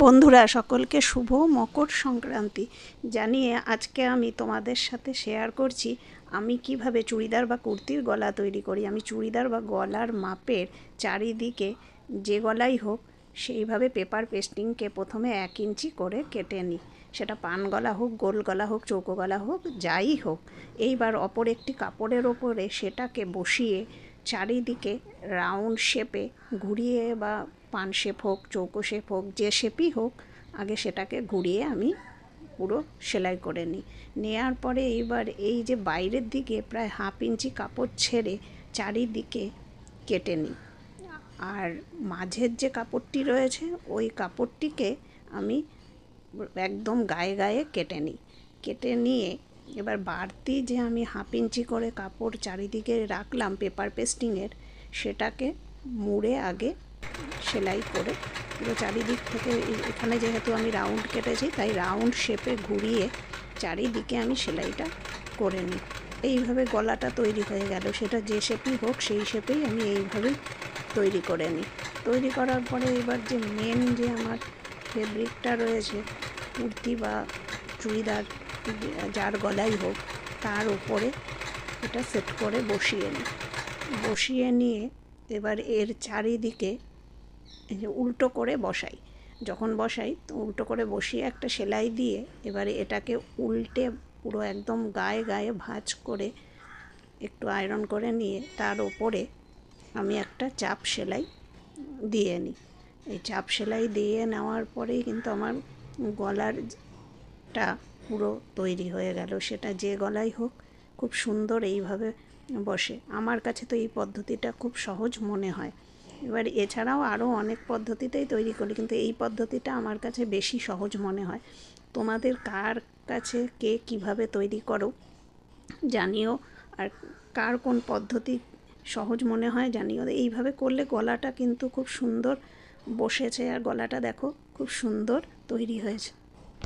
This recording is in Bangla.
বন্ধুরা সকলকে শুভ মকর সংক্রান্তি জানিয়ে আজকে আমি তোমাদের সাথে শেয়ার করছি আমি কিভাবে চুড়িদার বা কুর্তির গলা তৈরি করি। আমি চুড়িদার বা গলার মাপের চারিদিকে যে গলাই হোক সেইভাবে পেপার পেস্টিংকে প্রথমে 1 ইঞ্চি করে কেটে নিই। সেটা পান গলা হোক, গোল গলা হোক, চৌকো গলা হোক, যাই হোক। এইবার অপর একটি কাপড়ের ওপরে সেটাকে বসিয়ে চারিদিকে রাউন্ড শেপে ঘুরিয়ে বা পান শেপ হোক, চৌকো শেপ হোক, যে শেপই হোক, আগে সেটাকে ঘুরিয়ে আমি পুরো সেলাই করে নিই। নেওয়ার পরে এইবার এই যে বাইরের দিকে প্রায় 1/2 ইঞ্চি কাপড় ছেড়ে চারিদিকে কেটে নিই। আর মাঝের যে কাপড়টি রয়েছে ওই কাপড়টিকে আমি একদম গায়ে গায়ে কেটে নিই। কেটে নিয়ে এবার বাড়তি যে আমি 1/2 ইঞ্চি করে কাপড় চারিদিকে রাখলাম পেপার পেস্টিংয়ের, সেটাকে মুড়ে আগে সেলাই করে পুরো চারিদিক থেকে, এখানে যেহেতু আমি রাউন্ড কেটেছি তাই রাউন্ড শেপে ঘুরিয়ে চারিদিকে আমি সেলাইটা করে নিই। এইভাবে গলাটা তৈরি হয়ে গেল। সেটা যে শেপই হোক সেই শেপেই আমি এইভাবেই তৈরি করে নিই। তৈরি করার পরে এবার যে মেন যে আমার ফেব্রিকটা রয়েছে কুর্তি বা চুড়িদার যার গলাই হোক, তার উপরে এটা সেট করে বসিয়ে নিই। বসিয়ে নিয়ে এবার এর চারিদিকে উল্টো করে বসাই। যখন বসাই তো উল্টো করে বসিয়ে একটা সেলাই দিয়ে এবারে এটাকে উল্টে পুরো একদম গায়ে গায়ে ভাঁজ করে একটু আয়রন করে নিয়ে তার ওপরে আমি একটা চাপ সেলাই দিয়ে নিই। এই চাপ সেলাই দিয়ে নেওয়ার পরেই কিন্তু আমার গলারটা পুরো তৈরি হয়ে গেল। সেটা যে গলাই হোক খুব সুন্দর এইভাবে বসে। আমার কাছে তো এই পদ্ধতিটা খুব সহজ মনে হয়। এবার এছাড়াও আরও অনেক পদ্ধতিতেই তৈরি করি, কিন্তু এই পদ্ধতিটা আমার কাছে বেশি সহজ মনে হয়। তোমাদের কার কাছে কে কিভাবে তৈরি করো জানিও, আর কার কোন পদ্ধতি সহজ মনে হয় জানিও। এইভাবে করলে গলাটা কিন্তু খুব সুন্দর বসেছে, আর গলাটা দেখো খুব সুন্দর তৈরি হয়েছে।